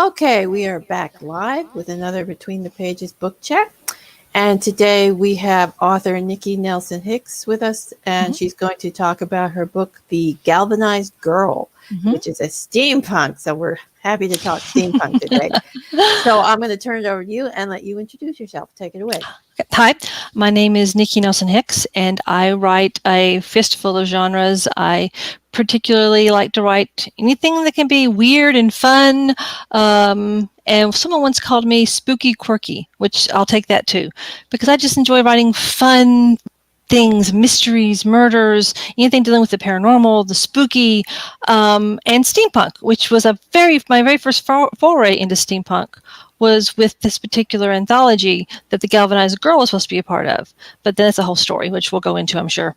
Okay, we are back live with another Between the Pages book chat. And today we have author Nikki Nelson-Hicks with us, and Mhm. she's going to talk about her book, The Galvanized Girl, Mhm. which is a steampunk. So we're happy to talk steampunk today. So I'm going to turn it over to you and let you introduce yourself. Take it away. Hi, my name is Nikki Nelson-Hicks, and I write a fistful of genres. I particularly like to write anything that can be weird and fun. And someone once called me spooky quirky, which I'll take that too, because I just enjoy writing fun things, mysteries, murders, anything dealing with the paranormal, the spooky, and steampunk, which was my very first foray into steampunk was with this particular anthology that the Galvanized Girl was supposed to be a part of. But then it's a whole story, which we'll go into, I'm sure.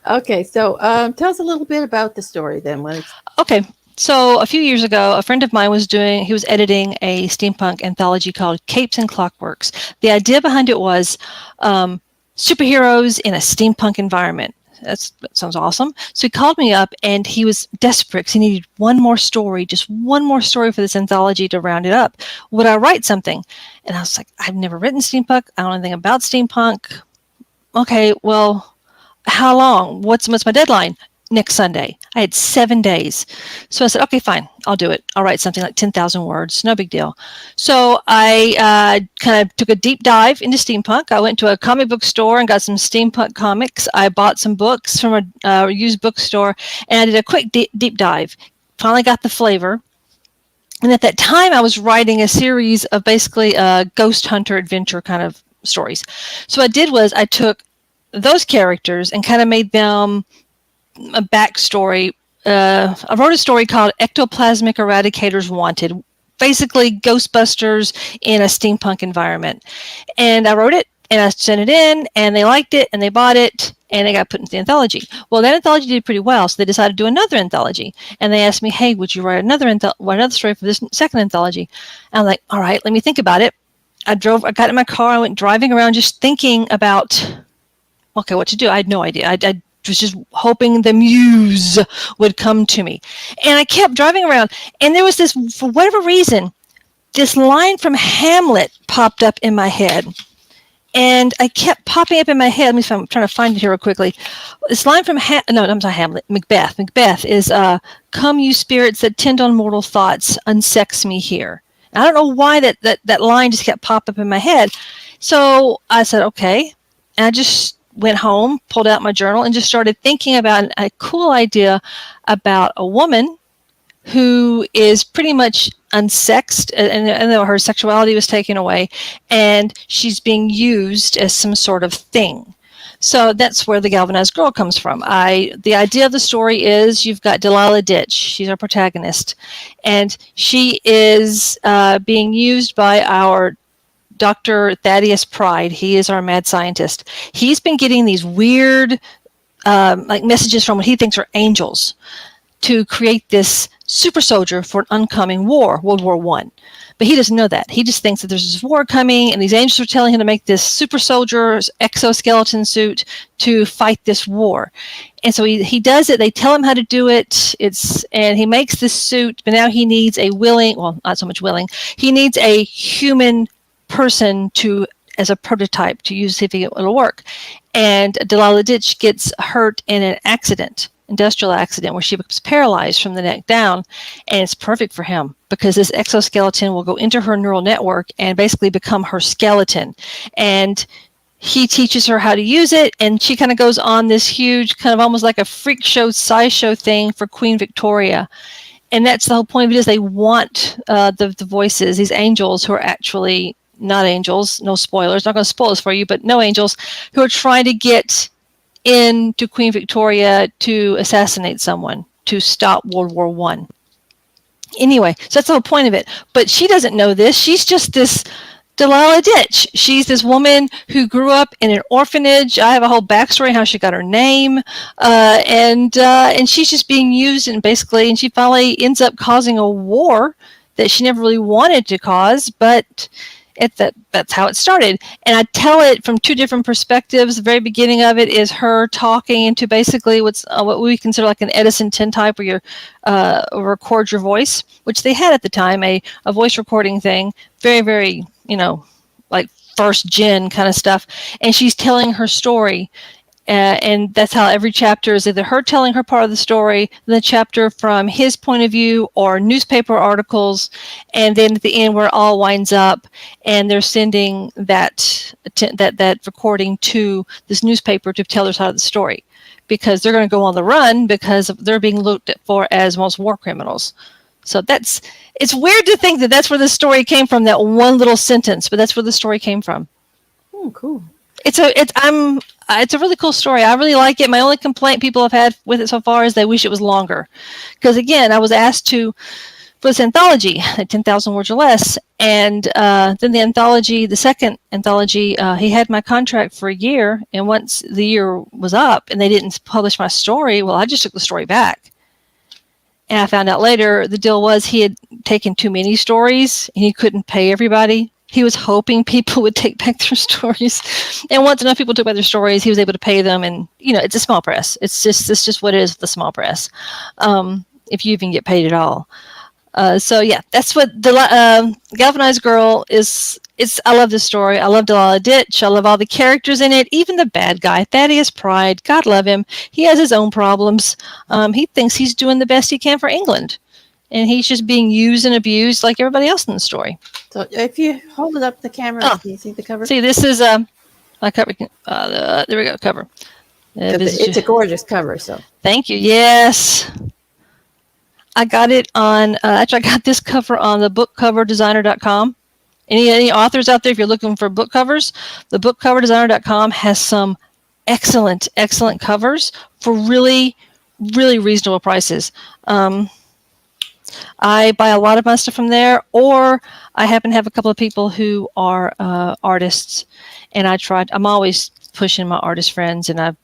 Okay, so tell us a little bit about the story then. Okay, so a few years ago, a friend of mine was editing a steampunk anthology called Capes and Clockworks. The idea behind it was superheroes in a steampunk environment. That sounds awesome. So he called me up and he was desperate because he needed just one more story for this anthology to round it up. Would I write something? And I was like, I've never written steampunk. I don't know anything about steampunk. Okay, well, how long? What's my deadline? Next Sunday. I had 7 days. So I said, okay, fine, I'll do it. I'll write something like 10,000 words, no big deal. So I kind of took a deep dive into steampunk. I went to a comic book store and got some steampunk comics. I bought some books from a used bookstore, and I did a quick deep dive. Finally got the flavor. And at that time, I was writing a series of basically ghost hunter adventure kind of stories. So what I did was I took those characters and kind of made them a backstory. I wrote a story called Ectoplasmic Eradicators Wanted, basically Ghostbusters in a steampunk environment. And I wrote it and I sent it in and they liked it and they bought it and it got put into the anthology. Well, that anthology did pretty well, so they decided to do another anthology. And they asked me, hey, would you write another story for this second anthology? And I'm like, all right, let me think about it. I got in my car, I went driving around just thinking about, okay, what to do. I had no idea. I was just hoping the muse would come to me. And I kept driving around, and there was this, for whatever reason, this line from Hamlet popped up in my head. And I kept popping up in my head. Let me see if I'm trying to find it here real quickly. This line from I'm sorry, Hamlet. Macbeth. Macbeth is, come you spirits that tend on mortal thoughts, unsex me here. And I don't know why that line just kept popping up in my head. So I said, okay. And I just went home, pulled out my journal, and just started thinking about a cool idea about a woman who is pretty much unsexed, and her sexuality was taken away, and she's being used as some sort of thing. So that's where the Galvanized Girl comes from. The idea of the story is you've got Delilah Ditch. She's our protagonist, and she is being used by our Dr. Thaddeus Pride. He is our mad scientist. He's been getting these weird messages from what he thinks are angels to create this super soldier for an oncoming war, World War I. But he doesn't know that. He just thinks that there's this war coming, and these angels are telling him to make this super soldier exoskeleton suit to fight this war. And so he does it. They tell him how to do it. And he makes this suit, but now he needs not so much willing, he needs a human person as a prototype to use, see if it'll work. And Delilah Ditch gets hurt in an industrial accident, where she becomes paralyzed from the neck down, and it's perfect for him because this exoskeleton will go into her neural network and basically become her skeleton. And he teaches her how to use it, and she kind of goes on this huge, kind of almost like a freak show, sideshow thing for Queen Victoria. And that's the whole point of it, is they want the voices, these angels who are actually not angels, no spoilers, not going to spoil this for you, but no angels, who are trying to get into Queen Victoria to assassinate someone, to stop World War I. Anyway, so that's the whole point of it. But she doesn't know this. She's just this Delilah Ditch. She's this woman who grew up in an orphanage. I have a whole backstory how she got her name, and she's just being used, and she finally ends up causing a war that she never really wanted to cause, but That's how it started. And I tell it from two different perspectives. The very beginning of it is her talking into basically what we consider like an Edison tintype, where you record your voice, which they had at the time, a voice recording thing, very, very, like first gen kind of stuff. And she's telling her story. And that's how every chapter is either her telling her part of the story, the chapter from his point of view, or newspaper articles, and then at the end where it all winds up, and they're sending that recording to this newspaper to tell their side of the story, because they're going to go on the run because they're being looked for as most war criminals. So it's weird to think that that's where the story came from, that one little sentence, but that's where the story came from. Oh, cool. It's a really cool story. I really like it. My only complaint people have had with it so far is they wish it was longer. Because again, I was asked for this anthology, 10,000 words or less. And then the second anthology, he had my contract for a year. And once the year was up and they didn't publish my story, well, I just took the story back. And I found out later the deal was he had taken too many stories and he couldn't pay everybody. He was hoping people would take back their stories. And once enough people took back their stories, he was able to pay them. And, it's a small press. It's just what it is with the small press, if you even get paid at all. So, yeah, that's what the Galvanized Girl is. I love this story. I love Delilah Ditch. I love all the characters in it, even the bad guy, Thaddeus Pride. God love him. He has his own problems. He thinks he's doing the best he can for England. And he's just being used and abused like everybody else in the story. So if you hold it up the camera, can you see the cover? See, this is my cover. There we go, cover. It's a gorgeous cover. So thank you. Yes, I got it on. Actually, I got this cover on the bookcoverdesigner.com. Any authors out there, if you're looking for book covers, the bookcoverdesigner.com has some excellent covers for really, really reasonable prices. I buy a lot of my stuff from there, or I happen to have a couple of people who are artists, and I'm always pushing my artist friends, and I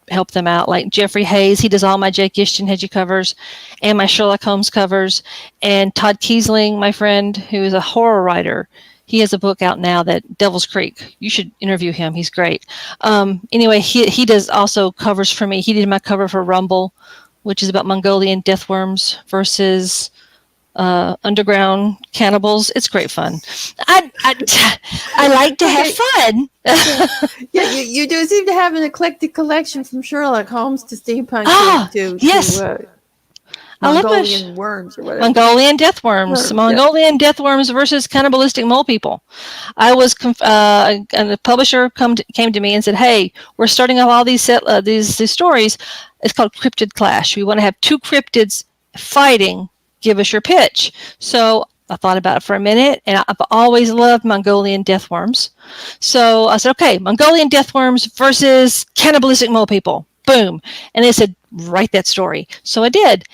help them out. Like Jeffrey Hayes, he does all my Jake Ishton-Hedgie covers and my Sherlock Holmes covers. And Todd Kiesling, my friend, who is a horror writer, he has a book out now, that Devil's Creek. You should interview him. He's great. Anyway, he does also covers for me. He did my cover for Rumble, which is about Mongolian deathworms versus underground cannibals. It's great fun. I like to have fun. Yeah, you do seem to have an eclectic collection from Sherlock Holmes to steampunk to yes. Mongolian worms or whatever. Mongolian deathworms. Mongolian deathworms versus cannibalistic mole people. I was and the publisher came to me and said, "Hey, we're starting off all these stories. It's called Cryptid Clash. We want to have two cryptids fighting. Give us your pitch." So I thought about it for a minute, and I've always loved Mongolian deathworms. So I said, "Okay, Mongolian deathworms versus cannibalistic mole people." Boom. And they said, "Write that story." So I did.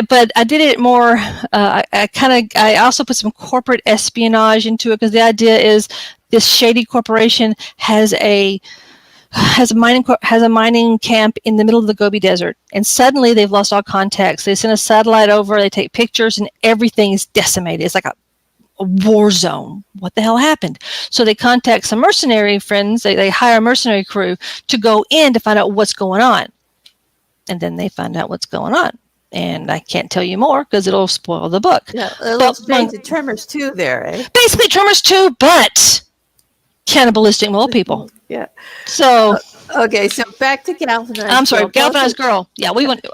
But I did it more, I also put some corporate espionage into it, because the idea is this shady corporation has a mining camp in the middle of the Gobi Desert, and suddenly they've lost all contacts. They send a satellite over, they take pictures, and everything is decimated. It's like a war zone. What the hell happened? So they contact some mercenary friends. They hire a mercenary crew to go in to find out what's going on. And then they find out what's going on. And I can't tell you more because it'll spoil the book. Yeah, a little strange to Tremors 2 there, eh? Basically Tremors 2, but cannibalistic mole people. Yeah. So okay, so back to Galvanized Girl. I'm sorry, Galvanized Girl. Yeah, we went.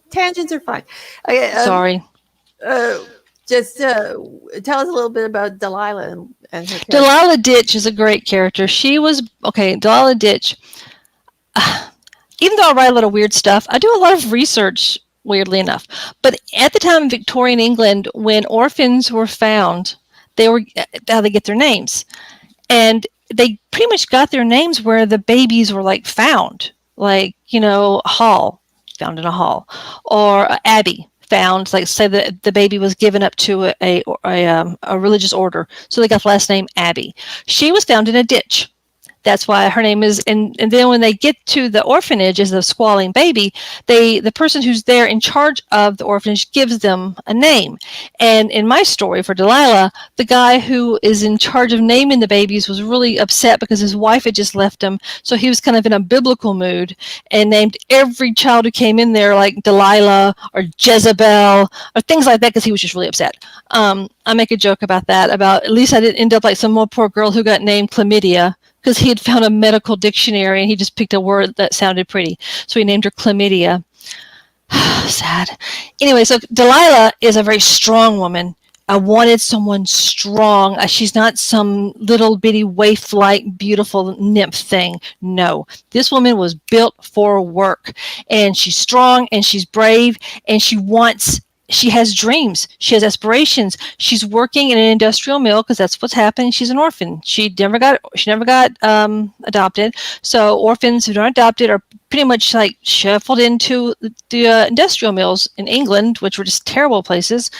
Tangents are fine. Okay, sorry. Just tell us a little bit about Delilah and her character. Delilah Ditch is a great character. She was Delilah Ditch. Even though I write a lot of weird stuff, I do a lot of research, weirdly enough. But at the time in Victorian England, when orphans were found, how they get their names. And they pretty much got their names where the babies were found. Hall, found in a hall. Or Abbey, found, say that the baby was given up to a religious order. So they got the last name Abbey. She was found in a ditch. That's why her name is, and then when they get to the orphanage as a squalling baby, the person who's there in charge of the orphanage gives them a name. And in my story for Delilah, the guy who is in charge of naming the babies was really upset because his wife had just left him. So he was kind of in a biblical mood and named every child who came in there like Delilah or Jezebel or things like that because he was just really upset. I make a joke about that, about at least I didn't end up like some more poor girl who got named Chlamydia because he had found a medical dictionary and he just picked a word that sounded pretty. So he named her Chlamydia. Sad. Anyway, so Delilah is a very strong woman. I wanted someone strong. She's not some little bitty waif-like beautiful nymph thing. No, this woman was built for work, and she's strong and she's brave and she has dreams. She has aspirations. She's working in an industrial mill because that's what's happening. She's an orphan. She never got adopted. So orphans who aren't adopted are pretty much like shuffled into the industrial mills in England, which were just terrible places.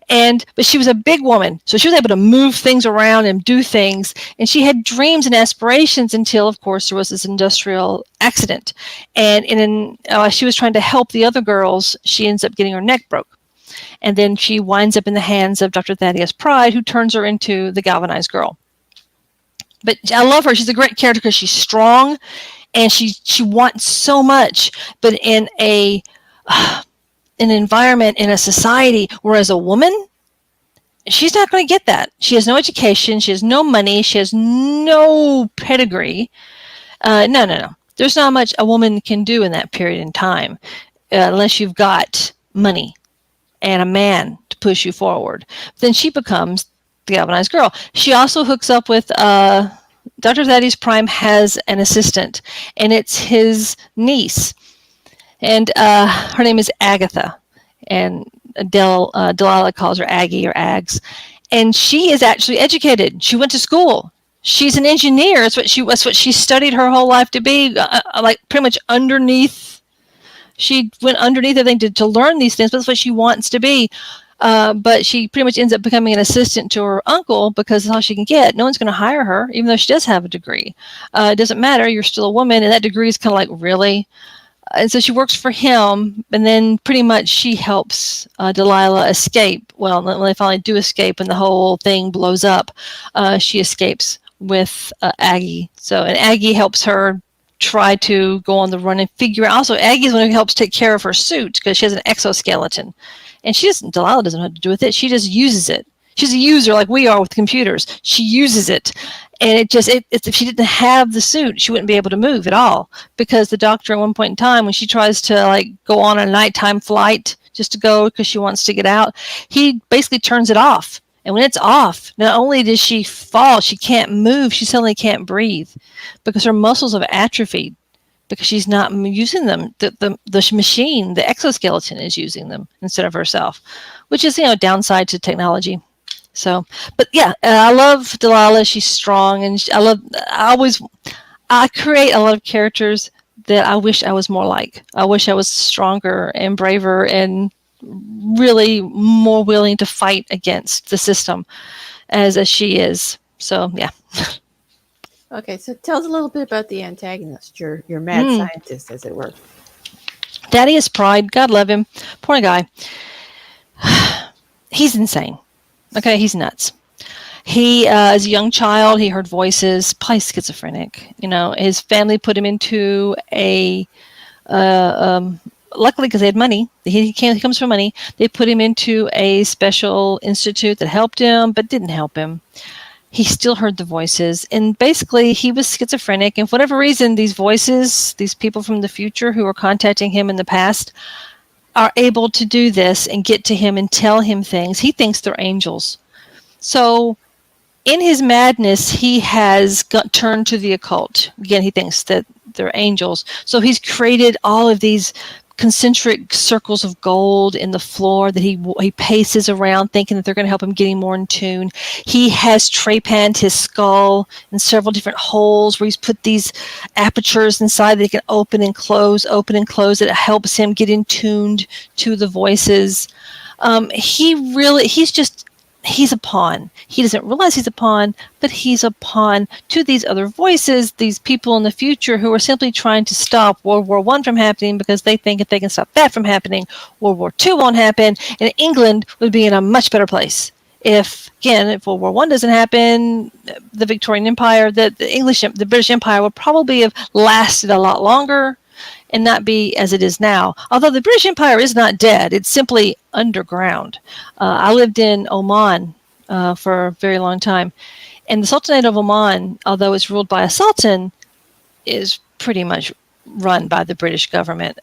But she was a big woman, so she was able to move things around and do things. And she had dreams and aspirations until, of course, there was this industrial accident. And she was trying to help the other girls. She ends up getting her neck broke. And then she winds up in the hands of Dr. Thaddeus Pride, who turns her into the Galvanized Girl. But I love her. She's a great character because she's strong and she wants so much. But in an environment, in a society, where as a woman, she's not going to get that. She has no education. She has no money. She has no pedigree. No. There's not much a woman can do in that period in time unless you've got money and a man to push you forward. Then she becomes the Galvanized Girl. She also hooks up with Dr. Thaddeus Prime has an assistant, and it's his niece. And her name is Agatha, and Delilah calls her Aggie or Ags. And she is actually educated. She went to school. She's an engineer. That's what she studied her whole life to be, like pretty much underneath. She went underneath everything to learn these things, but that's what she wants to be. But she pretty much ends up becoming an assistant to her uncle because that's all she can get. No one's going to hire her, even though she does have a degree. It doesn't matter. You're still a woman, and that degree is kind of like, really? And so she works for him, and then pretty much she helps Delilah escape. Well, when they finally do escape and the whole thing blows up, she escapes with Aggie. And Aggie helps her try to go on the run and figure out. Also, Aggie's one who helps take care of her suit because she has an exoskeleton. And Delilah doesn't know what to do with it. She just uses it. She's a user like we are with computers. She uses it. And if she didn't have the suit, she wouldn't be able to move at all. Because the doctor at one point in time, when she tries to go on a nighttime flight just to go because she wants to get out, he basically turns it off. And when it's off, not only does she fall, she can't move, she suddenly can't breathe because her muscles have atrophied because she's not using them. The machine, the exoskeleton is using them instead of herself, which is, downside to technology. So, but yeah, I love Delilah. She's strong, and I create a lot of characters that I wish I was more like. I wish I was stronger and braver and really more willing to fight against the system as she is. So yeah. Okay, so tell us a little bit about the antagonist, your mad scientist, as it were. Thaddeus Pride, God love him, poor guy. He's insane. Okay, he's nuts. He, as a young child, he heard voices, probably schizophrenic. His family put him into luckily, because they had money, he comes from money, they put him into a special institute that helped him, but didn't help him. He still heard the voices, and basically he was schizophrenic, and for whatever reason, these voices, these people from the future who were contacting him in the past, are able to do this and get to him and tell him things. He thinks they're angels. So in his madness, he has turned to the occult. Again, he thinks that they're angels. So he's created all of these concentric circles of gold in the floor that he paces around thinking that they're going to help him getting more in tune. He has trepanned his skull in several different holes where he's put these apertures inside that he can open and close. That helps him get in tuned to the voices. He's he's a pawn. He doesn't realize he's a pawn, but he's a pawn to these other voices, these people in the future who are simply trying to stop World War I from happening because they think if they can stop that from happening, World War II won't happen, and England would be in a much better place. If World War I doesn't happen, the Victorian Empire, the British Empire would probably have lasted a lot longer and not be as it is now. Although the British Empire is not dead, it's simply underground. I lived in Oman for a very long time, and the Sultanate of Oman, although it's ruled by a sultan, is pretty much run by the British government.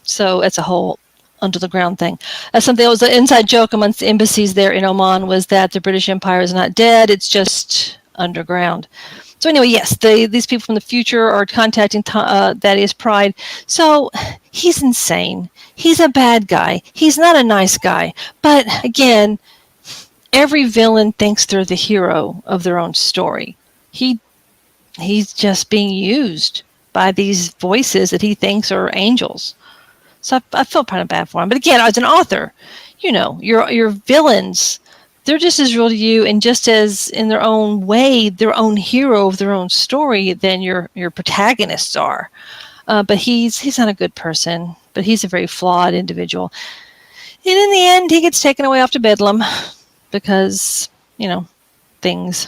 So it's a whole under the ground thing. Something that was an inside joke amongst the embassies there in Oman was that the British Empire is not dead, it's just underground. So anyway, yes, these people from the future are contacting Thaddeus Pride. So he's insane. He's a bad guy. He's not a nice guy. But again, every villain thinks they're the hero of their own story. He's just being used by these voices that he thinks are angels. So I felt kind of bad for him. But again, as an author, your villains, they're just as real to you and just as in their own way, their own hero of their own story than your protagonists are. But he's not a good person, but he's a very flawed individual. And in the end, he gets taken away off to Bedlam because, things.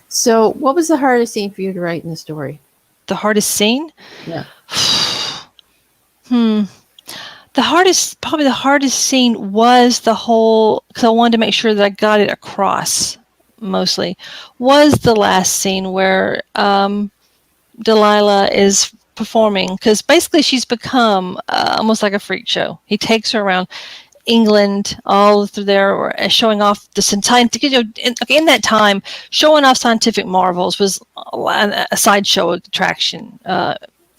So what was the hardest scene for you to write in the story? The hardest scene? Yeah. Probably the hardest scene was the whole, because I wanted to make sure that I got it across, mostly, was the last scene where Delilah is performing, because basically she's become almost like a freak show. He takes her around England, all through there, showing off the scientific. In that time, showing off scientific marvels was a sideshow attraction.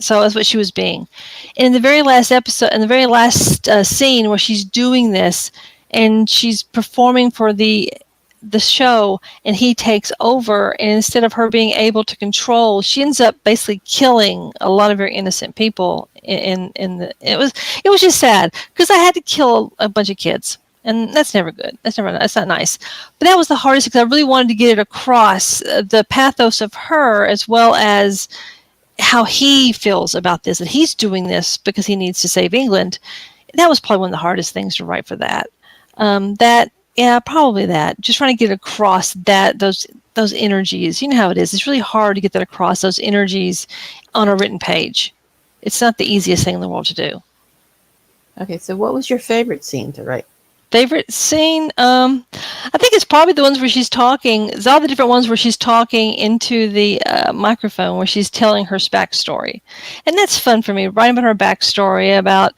So that's what she was being. In the very last episode, in the very last scene where she's doing this, and she's performing for the show, and he takes over, and instead of her being able to control, she ends up basically killing a lot of very innocent people. It was just sad because I had to kill a bunch of kids, and that's never good. That's not nice. But that was the hardest because I really wanted to get it across, the pathos of her as well as how he feels about this, that he's doing this because he needs to save England. That was probably one of the hardest things to write for that. Probably that. Just trying to get across those energies. You know how it is. It's really hard to get that across, those energies on a written page. It's not the easiest thing in the world to do. Okay, so what was your favorite scene to write? Favorite scene? I think it's probably the ones where she's talking. It's all the different ones where she's talking into the microphone, where she's telling her backstory, and that's fun for me. Writing about her backstory, about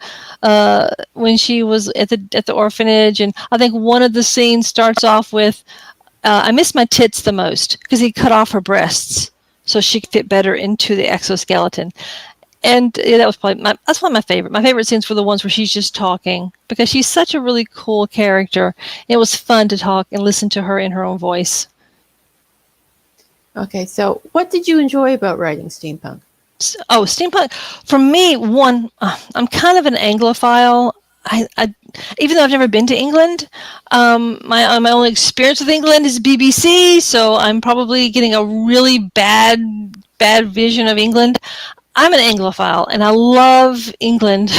when she was at the orphanage, and I think one of the scenes starts off with, "I miss my tits the most because he cut off her breasts so she could fit better into the exoskeleton." And that was probably that's one of my favorite. My favorite scenes were the ones where she's just talking because she's such a really cool character. It was fun to talk and listen to her in her own voice. Okay, so what did you enjoy about writing steampunk? Steampunk for me. I'm kind of an Anglophile. I even though I've never been to England, my only experience with England is BBC. So I'm probably getting a really bad vision of England. I'm an Anglophile, and I love England,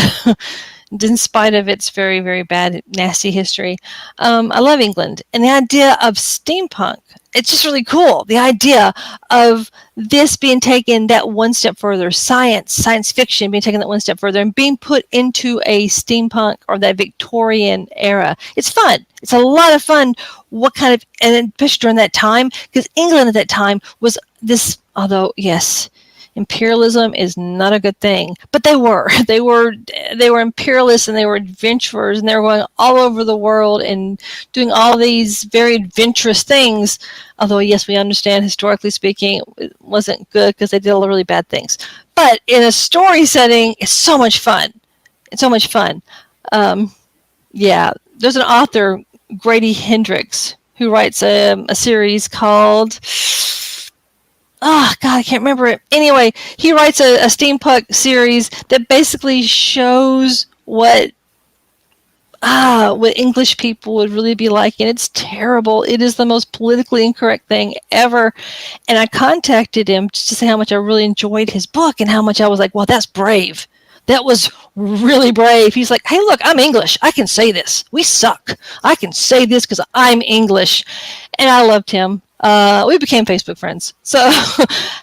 in spite of its very, very bad, nasty history. I love England, and the idea of steampunk, it's just really cool. The idea of this being taken that one step further, science fiction being taken that one step further, and being put into a steampunk or that Victorian era. It's fun. It's a lot of fun. And especially during that time, because England at that time was this, although, yes, imperialism is not a good thing, but they were imperialists, and they were adventurers, and they were going all over the world and doing all these very adventurous things. Although, yes, we understand historically speaking, it wasn't good because they did all the really bad things. But in a story setting, it's so much fun. There's an author, Grady Hendrix, who writes a series called, I can't remember it. Anyway, he writes a steampunk series that basically shows what what English people would really be like, and it's terrible. It is the most politically incorrect thing ever. And I contacted him just to say how much I really enjoyed his book and how much I was like, well, that's brave. That was really brave. He's like, hey, look, I'm English. I can say this. We suck. I can say this because I'm English. And I loved him. We became Facebook friends. So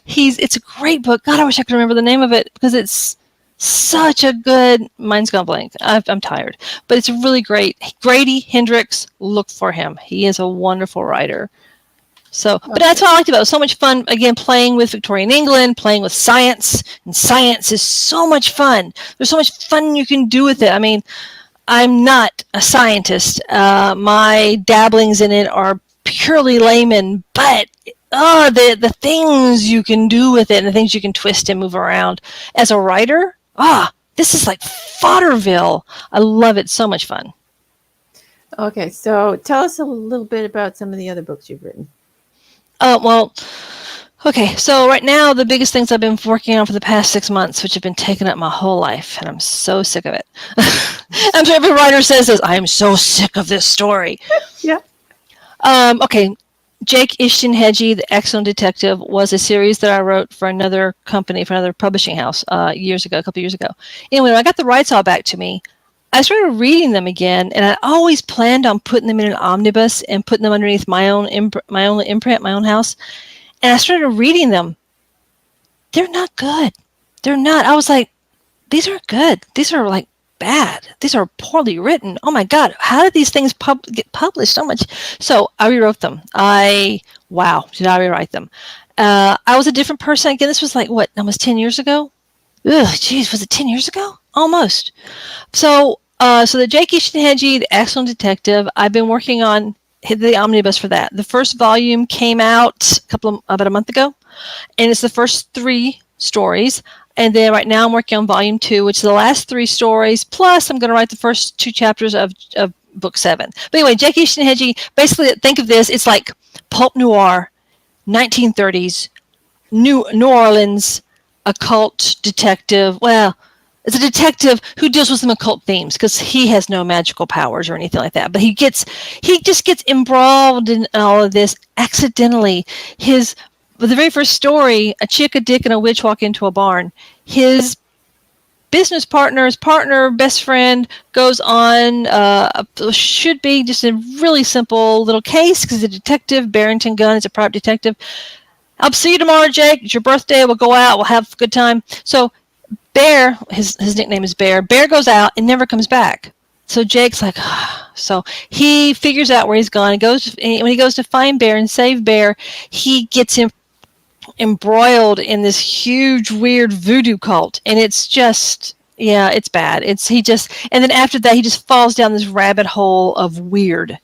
it's a great book. God, I wish I could remember the name of it because it's such a good, mine's gone blank. I'm tired, but it's really great. Grady Hendrix, look for him. He is a wonderful writer. So, but that's what I liked about it. It was so much fun, again, playing with Victorian England, playing with science, and science is so much fun. There's so much fun you can do with it. I mean, I'm not a scientist. My dabblings in it are purely layman, but the things you can do with it and the things you can twist and move around. As a writer, this is like Fodderville. I love it. So much fun. Okay, so tell us a little bit about some of the other books you've written. Okay, so right now the biggest things I've been working on for the past 6 months, which have been taking up my whole life, and I'm so sick of it. I'm sure every writer says this, I am so sick of this story. Yeah. Okay, Jake Ishton-Hedgie, The Excellent Detective, was a series that I wrote for another company, for another publishing house a couple years ago. Anyway, when I got the rights all back to me, I started reading them again, and I always planned on putting them in an omnibus and putting them underneath my own imprint, my own house. And I started reading them. They're not good. They're not. I was like, these aren't good. These are like bad. These are poorly written. Oh my God, how did these things get published so much? So I rewrote them. Did I rewrite them? I was a different person. Again, this was like, almost 10 years ago? Ugh, geez, was it 10 years ago? Almost. So the Jake Ishton-Hedgie, The Excellent Detective, I've been working on the omnibus for that. The first volume came out about a month ago, and it's the first 3 stories. And then right now I'm working on volume 2, which is the last 3 stories, plus I'm going to write the first 2 chapters of book 7. But anyway, Jake Ishton-Hedgie, basically think of this, it's like pulp noir, 1930s, New Orleans, occult detective. Well, it's a detective who deals with some occult themes because he has no magical powers or anything like that. But he just gets embroiled in all of this accidentally. The very first story, a chick, a dick, and a witch walk into a barn. His business partner, best friend, goes on should be just a really simple little case because the detective, Barrington Gunn, is a private detective. I'll see you tomorrow, Jake. It's your birthday. We'll go out. We'll have a good time. So Bear, his nickname is Bear. Bear goes out and never comes back. So Jake's like, so he figures out where he's gone. When he goes to find Bear and save Bear, he gets him embroiled in this huge, weird voodoo cult, and it's just, it's bad. And then after that, he just falls down this rabbit hole of weird.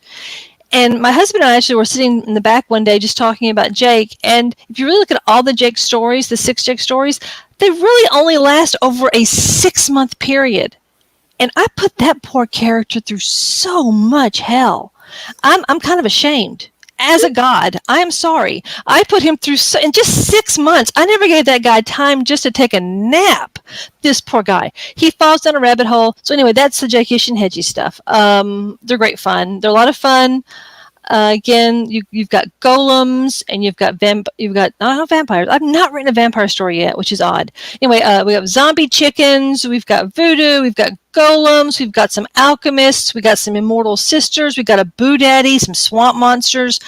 And my husband and I actually were sitting in the back one day just talking about Jake. And if you really look at all the Jake stories, the 6 Jake stories, they really only last over a 6-month period. And I put that poor character through so much hell. I'm kind of ashamed. As a god, I am sorry. I put him through in just 6 months. I never gave that guy time just to take a nap. This poor guy. He falls down a rabbit hole. So anyway, that's the Jake Ishton-Hedgie stuff. They're great fun. They're a lot of fun. Again, you've got golems and you've got vampires. I've not written a vampire story yet, which is odd. Anyway, we have zombie chickens. We've got voodoo. We've got golems. We've got some alchemists. We got some immortal sisters. We've got a boo daddy, some swamp monsters.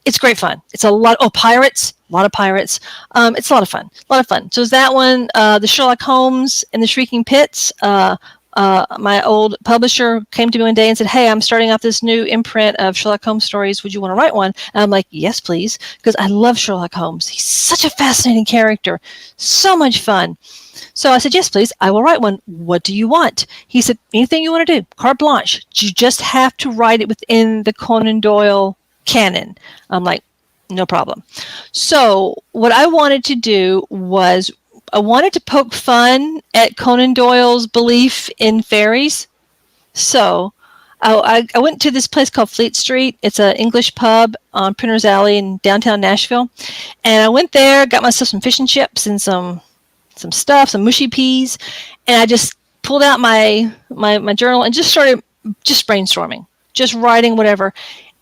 It's great fun. It's a lot. Pirates. A lot of pirates. It's a lot of fun. So is that one, the Sherlock Holmes and the Shrieking Pits. My old publisher came to me one day and said, hey, I'm starting off this new imprint of Sherlock Holmes stories. Would you want to write one? And I'm like, yes, please, because I love Sherlock Holmes. He's such a fascinating character. So much fun. So I said, yes, please, I will write one. What do you want? He said, anything you want to do, carte blanche. You just have to write it within the Conan Doyle canon. I'm like, no problem. So what I wanted to do was I wanted to poke fun at Conan Doyle's belief in fairies. So I went to this place called Fleet Street. It's an English pub on Printer's Alley in downtown Nashville. And I went there, got myself some fish and chips and some stuff, some mushy peas. And I just pulled out my journal and just started just brainstorming, just writing whatever.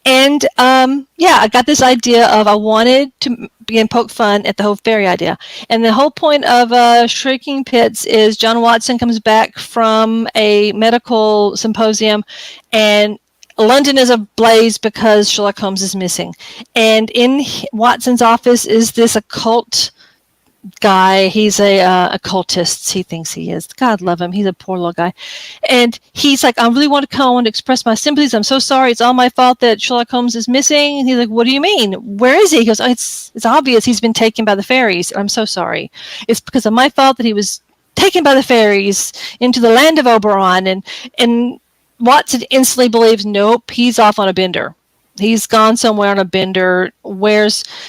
And I got this idea of I wanted to begin poke fun at the whole fairy idea. And the whole point of Shrieking Pits is John Watson comes back from a medical symposium, and London is ablaze because Sherlock Holmes is missing. And in Watson's office is this occult guy. He's a occultist. He thinks he is. God love him. He's a poor little guy. And he's like, I really want to come. I want to express my sympathies. I'm so sorry. It's all my fault that Sherlock Holmes is missing. And he's like, what do you mean? Where is he? He goes, oh, it's obvious. He's been taken by the fairies. I'm so sorry. It's because of my fault that he was taken by the fairies into the land of Oberon. And Watson instantly believes, nope, he's off on a bender. He's gone somewhere on a bender.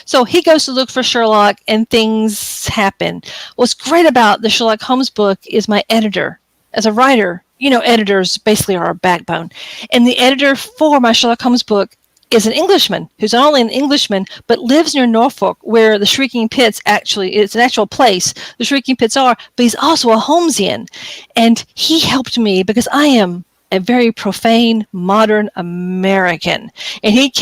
So he goes to look for Sherlock, and things happen. What's great about the Sherlock Holmes book is my editor. As a writer, editors basically are our backbone. And the editor for my Sherlock Holmes book is an Englishman who's not only an Englishman, but lives near Norfolk, where the Shrieking Pits it's an actual place. The Shrieking Pits are, but he's also a Holmesian. And he helped me because I am a very profane, modern American. And he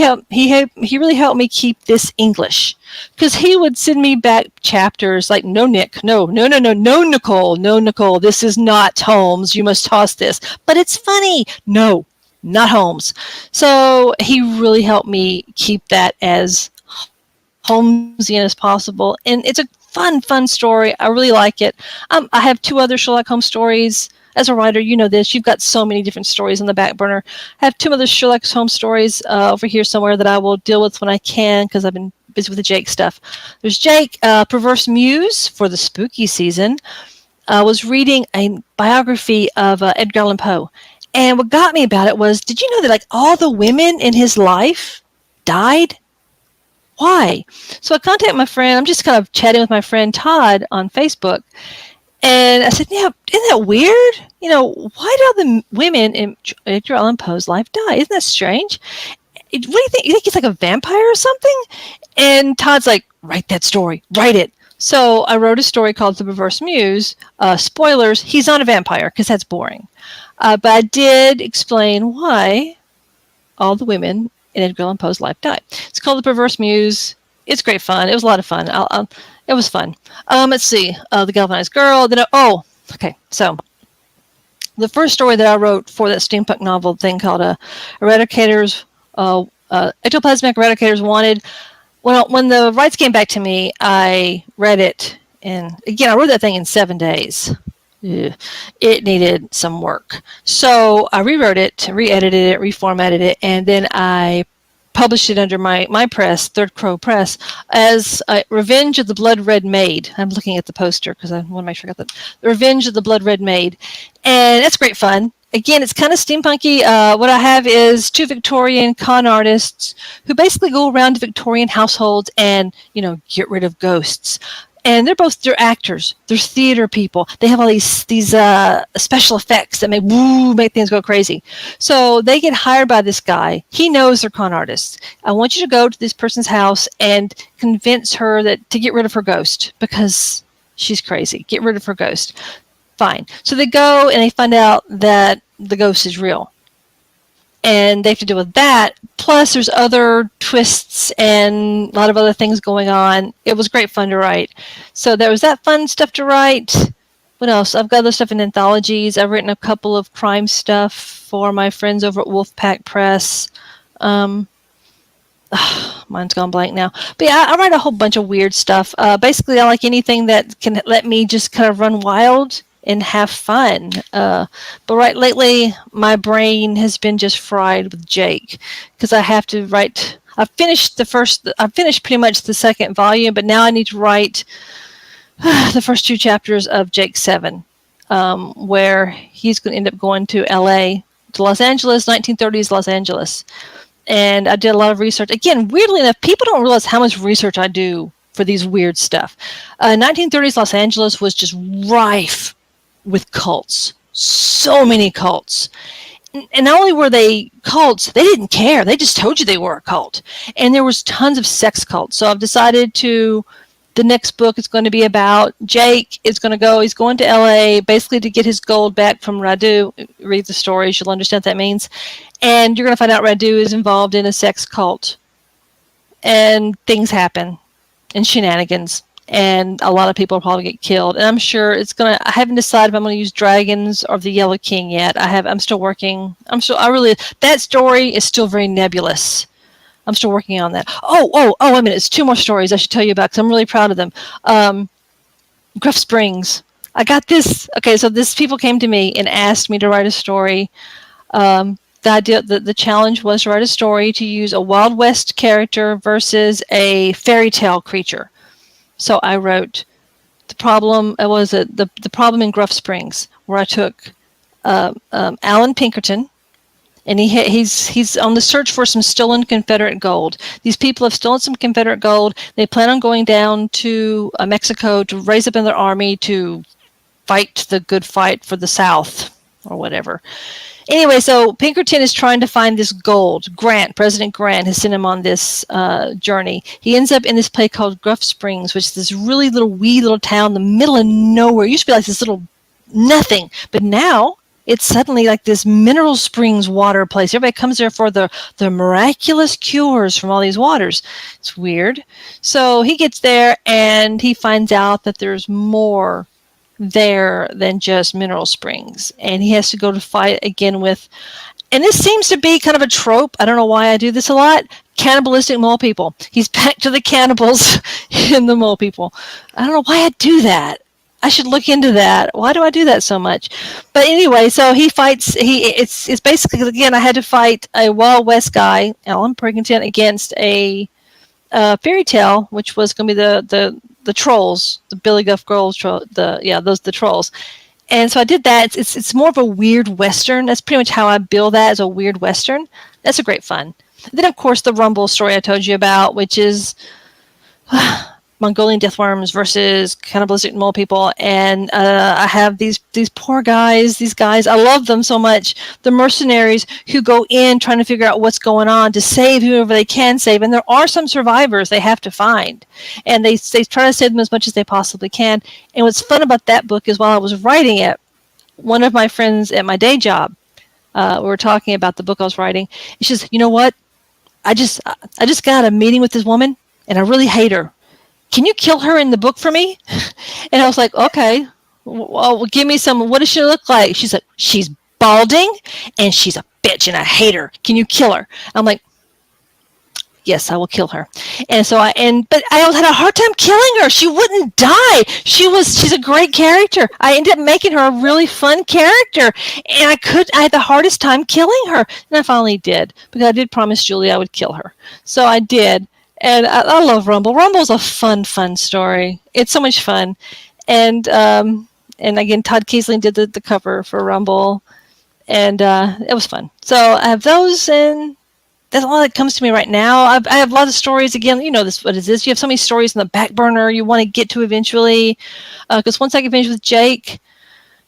really helped me keep this English. Because he would send me back chapters like, no, Nick, no, Nicole, this is not Holmes. You must toss this. But it's funny. No, not Holmes. So he really helped me keep that as Holmesian as possible. And it's a fun story. I really like it. I have 2 other Sherlock Holmes stories. As a writer, you know this. You've got so many different stories on the back burner. I have 2 other Sherlock Holmes stories over here somewhere that I will deal with when I can, because I've been busy with the Jake stuff. There's Jake, Perverse Muse for the spooky season. I was reading a biography of Edgar Allan Poe. And what got me about it was, did you know that all the women in his life died? Why? So I contacted my friend. I'm just kind of chatting with my friend Todd on Facebook. And I said, yeah, isn't that weird? Why do all the women in Edgar Allan Poe's life die? Isn't that strange? What do you think? You think he's like a vampire or something? And Todd's like, write that story. Write it. So I wrote a story called The Perverse Muse. Spoilers, he's not a vampire, because that's boring. But I did explain why all the women in Edgar Allan Poe's life died. It's called The Perverse Muse. It's great fun. It was a lot of fun. It was fun. Let's see. The Galvanized Girl. Okay. So the first story that I wrote for that steampunk novel thing called Eradicators, Ectoplasmic Eradicators Wanted. When the rights came back to me, I read it. And again, I wrote that thing in 7 days. Ugh. It needed some work. So I rewrote it, re-edited it, reformatted it, and then I published it under my press, Third Crow Press, as Revenge of the Blood Red Maid. I'm looking at the poster because I want to make sure I got that. The Revenge of the Blood Red Maid. And that's great fun. Again, it's kind of steampunky. What I have is 2 Victorian con artists who basically go around to Victorian households and, get rid of ghosts. And they're actors. They're theater people. They have all these special effects that make things go crazy. So they get hired by this guy. He knows they're con artists. I want you to go to this person's house and convince her to get rid of her ghost because she's crazy. Get rid of her ghost. Fine. So they go and they find out that the ghost is real. And they have to deal with that. Plus, there's other twists and a lot of other things going on. It was great fun to write. So there was that fun stuff to write. What else? I've got other stuff in anthologies. I've written a couple of crime stuff for my friends over at Wolfpack Press. Mine's gone blank now. But yeah, I write a whole bunch of weird stuff. Basically, I like anything that can let me just kind of run wild and have fun. But lately, my brain has been just fried with Jake because I have to write. I've finished pretty much the 2nd volume, but now I need to write the first 2 chapters of Jake 7, where he's going to end up going to LA, to Los Angeles, 1930s Los Angeles. And I did a lot of research. Again, weirdly enough, people don't realize how much research I do for these weird stuff. 1930s Los Angeles was just rife with cults. So many cults. And not only were they cults, they didn't care. They just told you they were a cult. And there was tons of sex cults. So I've decided to The next book is going to be about Jake is going to go, he's going to LA basically to get his gold back from Radu. Read the stories, you'll understand what that means. And you're going to find out Radu is involved in a sex cult. And things happen and shenanigans. And a lot of people will probably get killed. And I'm sure it's going to, I haven't decided if I'm going to use dragons or the Yellow King yet. I'm still working. That story is still very nebulous. I'm still working on that. Oh, wait a minute. It's 2 more stories I should tell you about because I'm really proud of them. Gruff Springs. I got this. Okay, so people came to me and asked me to write a story. The idea, the challenge was to write a story to use a Wild West character versus a fairy tale creature. So I wrote the problem. It was the problem in Gruff Springs, where I took Alan Pinkerton. And he's on the search for some stolen Confederate gold. These people have stolen some Confederate gold. They plan on going down to Mexico to raise up another army to fight the good fight for the South or whatever. Anyway, so Pinkerton is trying to find this gold. President Grant has sent him on this journey. He ends up in this place called Gruff Springs, which is this really wee little town in the middle of nowhere. It used to be like this little nothing, but now it's suddenly like this mineral springs water place. Everybody comes there for the miraculous cures from all these waters. It's weird. So he gets there and he finds out that there's more there than just mineral springs. And he has to go to fight again with, and this seems to be kind of a trope. I don't know why I do this a lot. Cannibalistic mole people. He's back to the cannibals in the mole people. I don't know why I do that. I should look into that. Why do I do that so much? But anyway, so he fights. It's basically, again, I had to fight a Wild West guy, Alan Pinkerton, against a fairy tale, which was going to be the trolls, the Billy Guff Girls, the trolls. And so I did that. It's more of a weird Western. That's pretty much how I build that, as a weird Western. That's a great fun. Then, of course, the Rumble story I told you about, which is Mongolian deathworms versus cannibalistic mole people, and I have these poor guys. These guys, I love them so much. The mercenaries who go in trying to figure out what's going on to save whoever they can save, and there are some survivors they have to find, and they try to save them as much as they possibly can. And what's fun about that book is, while I was writing it, one of my friends at my day job, we were talking about the book I was writing. And she says, "You know what? I just got a meeting with this woman, and I really hate her. Can you kill her in the book for me?" And I was like, okay, well, give me some. What does she look like? She's like, she's balding and she's a bitch and I hate her. Can you kill her? I'm like, yes, I will kill her. And so but I had a hard time killing her. She wouldn't die. She's a great character. I ended up making her a really fun character, and I had the hardest time killing her. And I finally did, because I did promise Julie I would kill her. So I did. And I love Rumble. Rumble's a fun story. It's so much fun. And again, Todd Kiesling did the cover for Rumble, and it was fun. So I have those, and that's all that comes to me right now. I have a lot of stories. Again, you know this. What is this? You have so many stories in the back burner you want to get to eventually. Because once I get finished with Jake,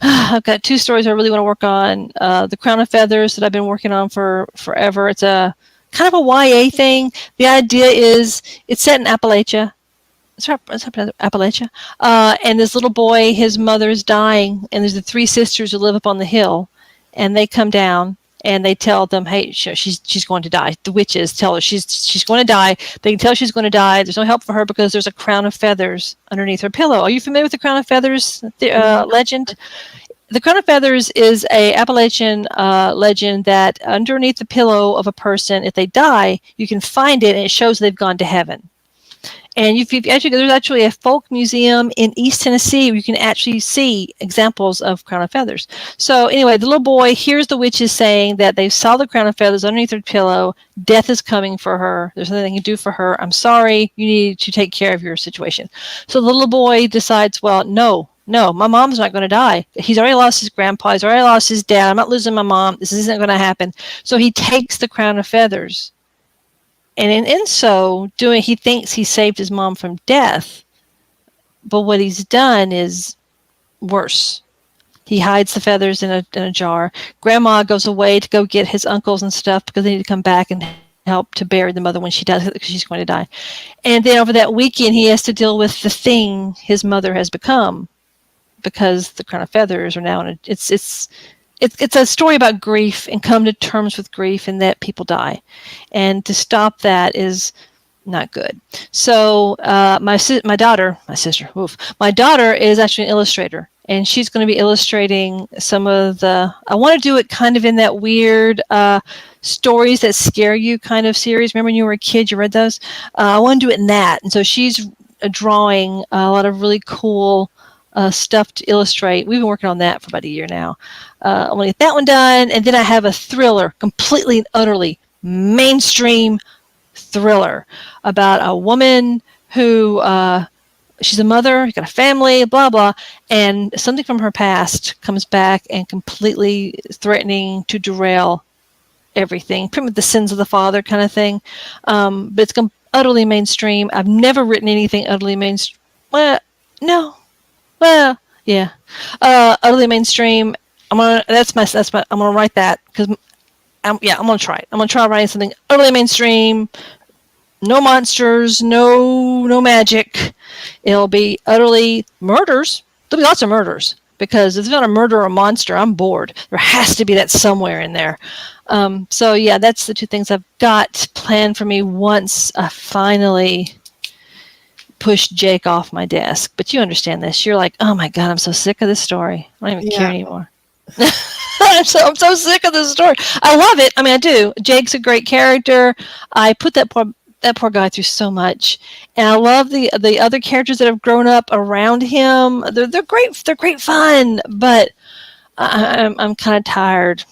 I've got 2 stories I really want to work on. The Crown of Feathers that I've been working on for forever. It's a kind of a YA thing. The idea is it's set in Appalachia. It's Appalachia. And this little boy, his mother's dying, and there's the 3 sisters who live up on the hill, and they come down and they tell them, hey, she's going to die. The witches tell her she's going to die. They can tell she's going to die. There's no help for her because there's a crown of feathers underneath her pillow. Are you familiar with the crown of feathers legend? The Crown of Feathers is a Appalachian legend that underneath the pillow of a person, if they die, you can find it, and it shows they've gone to heaven. And there's actually a folk museum in East Tennessee where you can actually see examples of Crown of Feathers. So anyway, the little boy hears the witches saying that they saw the Crown of Feathers underneath her pillow. Death is coming for her. There's nothing they can do for her. I'm sorry. You need to take care of your situation. So the little boy decides, well, no, my mom's not going to die. He's already lost his grandpa. He's already lost his dad. I'm not losing my mom. This isn't going to happen. So he takes the Crown of Feathers. And in so doing, he thinks he saved his mom from death. But what he's done is worse. He hides the feathers in a jar. Grandma goes away to go get his uncles and stuff because they need to come back and help to bury the mother when she does, because she's going to die. And then over that weekend, he has to deal with the thing his mother has become, because the crown of feathers are now in a, it's a story about grief and come to terms with grief and that people die, and to stop that is not good. So my daughter is actually an illustrator, and she's going to be illustrating some of the. I want to do it kind of in that weird stories that scare you kind of series. Remember when you were a kid, you read those? I want to do it in that, and so she's drawing a lot of really cool stuff to illustrate. We've been working on that for about a year now. I want to get that one done, and then I have a thriller, completely and utterly mainstream thriller about a woman who she's a mother, got a family, blah blah, and something from her past comes back and completely threatening to derail everything. Pretty much the sins of the father kind of thing. But it's utterly mainstream. I've never written anything utterly mainstream. Well, no. Well, yeah. Utterly mainstream. I'm gonna write that because I'm gonna try it. I'm gonna try writing something utterly mainstream. No monsters, no magic. It'll be utterly murders. There'll be lots of murders, because if there's not a murder or a monster, I'm bored. There has to be that somewhere in there. So yeah, that's the two things I've got planned for me once I finally push Jake off my desk. But you understand this. You're like, oh my God, I'm so sick of this story. I don't even care anymore. I'm so sick of this story. I love it. I mean, I do. Jake's a great character. I put that poor guy through so much, and I love the other characters that have grown up around him. They're great. They're great fun, but I'm kind of tired,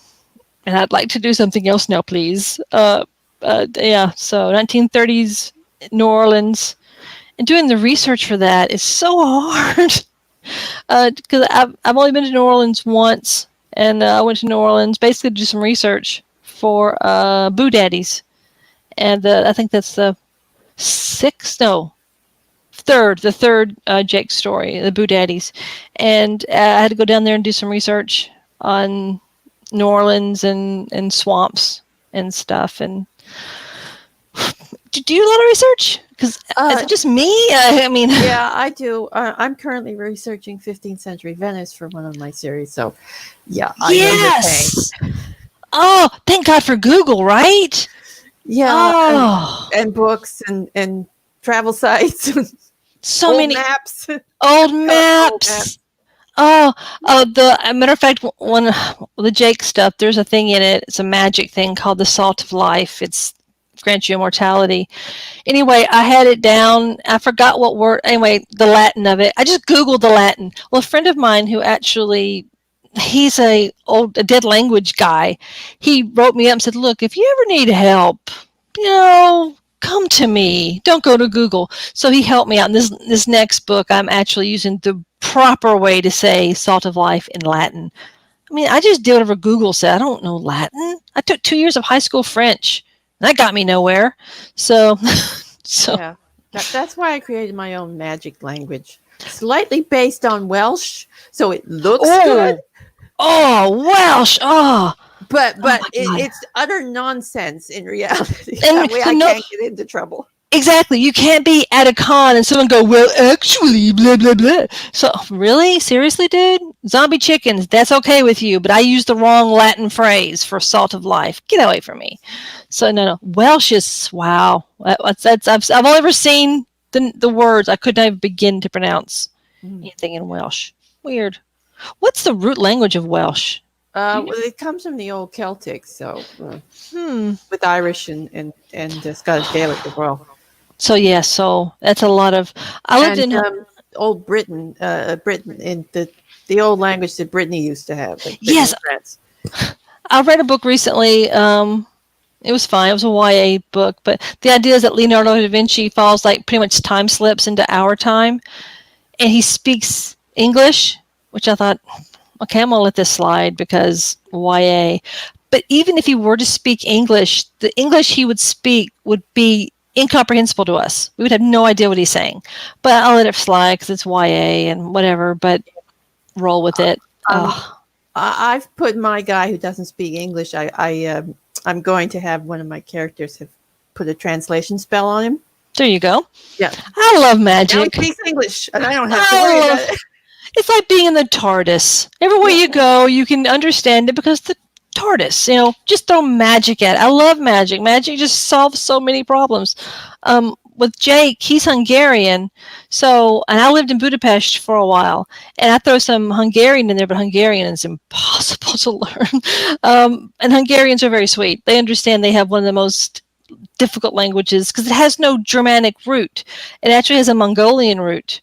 and I'd like to do something else now, please. Yeah. So 1930s New Orleans, and doing the research for that is so hard. Because I've only been to New Orleans once, and I went to New Orleans basically to do some research for Boo Daddies, and I think that's the third Jake story, the Boo Daddies, and I had to go down there and do some research on New Orleans and swamps and stuff. And do you do a lot of research? Because is it just me? I mean, yeah, I do. I'm currently researching 15th century Venice for one of my series. So, yeah, I know the pain. Oh, thank God for Google, right? Yeah, and books and travel sites. So many maps. Old maps. Oh, the matter of fact, the Jake stuff. There's a thing in it. It's a magic thing called the Salt of Life. It's grants you immortality. Anyway, I had it down. I forgot what word. Anyway, the Latin of it. I just Googled the Latin. Well, a friend of mine who actually, he's a dead language guy. He wrote me up and said, "Look, if you ever need help, come to me. Don't go to Google." So he helped me out. In this next book, I'm actually using the proper way to say Salt of Life in Latin. I mean, I just did whatever Google said. I don't know Latin. I took 2 years of high school French. That got me nowhere. So yeah, that's why I created my own magic language, slightly based on Welsh, so it looks good. Oh, Welsh! Oh, but it's utter nonsense in reality. That way, I can't get into trouble. Exactly. You can't be at a con and someone go, "Well, actually, blah, blah, blah." So, really? Seriously, dude? Zombie chickens, that's okay with you, but I used the wrong Latin phrase for Salt of Life. Get away from me. So, no. Welsh is, wow. I've only ever seen the words. I could not even begin to pronounce anything in Welsh. Weird. What's the root language of Welsh? Well, it comes from the old Celtic, so with Irish and Scottish Gaelic as well. So so that's a lot of. I lived in old Britain, in the old language that Brittany used to have. Like yes, I read a book recently. It was fine. It was a YA book, but the idea is that Leonardo da Vinci falls like pretty much time slips into our time, and he speaks English, which I thought, okay, I'm gonna let this slide because YA. But even if he were to speak English, the English he would speak would be incomprehensible to us. We would have no idea what he's saying. But I'll let it slide because it's YA and whatever. But roll with it. I've put my guy who doesn't speak English. I'm going to have one of my characters put a translation spell on him. There you go. Yeah. I love Now he magic. speaks English, and I don't have to worry about it. It's like being in the TARDIS. Everywhere you go, you can understand it because the TARDIS, just throw magic at it. I love magic. Magic just solves so many problems. With Jake, he's Hungarian, and I lived in Budapest for a while, and I throw some Hungarian in there, but Hungarian is impossible to learn. And Hungarians are very sweet. They understand they have one of the most difficult languages because it has no Germanic root. It actually has a Mongolian root,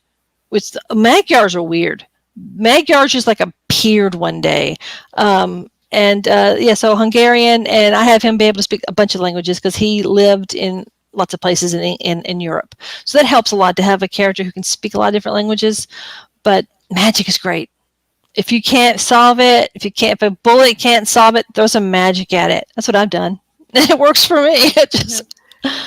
which Magyars are weird. Magyars just like appeared one day. So Hungarian, and I have him be able to speak a bunch of languages because he lived in lots of places in Europe. So that helps a lot to have a character who can speak a lot of different languages. But magic is great. If you can't solve it, if a bullet can't solve it, throw some magic at it. That's what I've done. It works for me.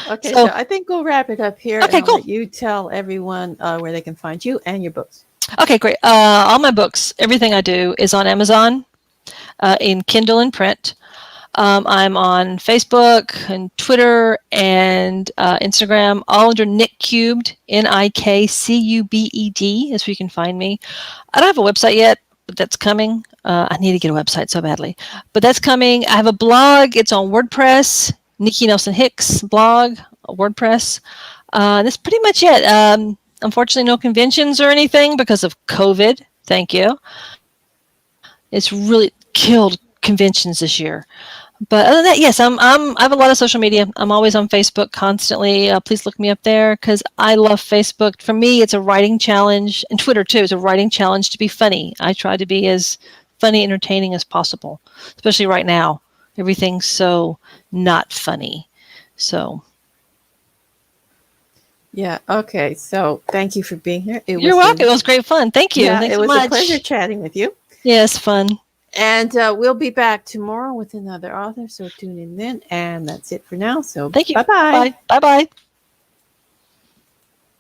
Okay, so I think we'll wrap it up here. Okay, and cool. Let you tell everyone where they can find you and your books. Okay, great. All my books, everything I do is on Amazon in Kindle and print. I'm on Facebook and Twitter and Instagram, all under Nick Cubed, NIKCUBED, is where you can find me. I don't have a website yet, but that's coming. I need to get a website so badly, but that's coming. I have a blog. It's on WordPress, Nikki Nelson-Hicks blog, WordPress. That's pretty much it. Unfortunately, no conventions or anything because of COVID. Thank you. It's really killed conventions this year. But other than that, yes, I have a lot of social media. I'm always on Facebook constantly. Please look me up there because I love Facebook. For me, it's a writing challenge, and Twitter too. It's a writing challenge to be funny. I try to be as funny, entertaining as possible, especially right now. Everything's so not funny. So. Yeah. Okay. So thank you for being here. You're welcome. It was great fun. Thank you. Yeah, Thanks it so was much. a pleasure chatting with you. Yes, fun. And we'll be back tomorrow with another author. So tune in then. And that's it for now. So thank you. Bye-bye. Bye. Bye-bye.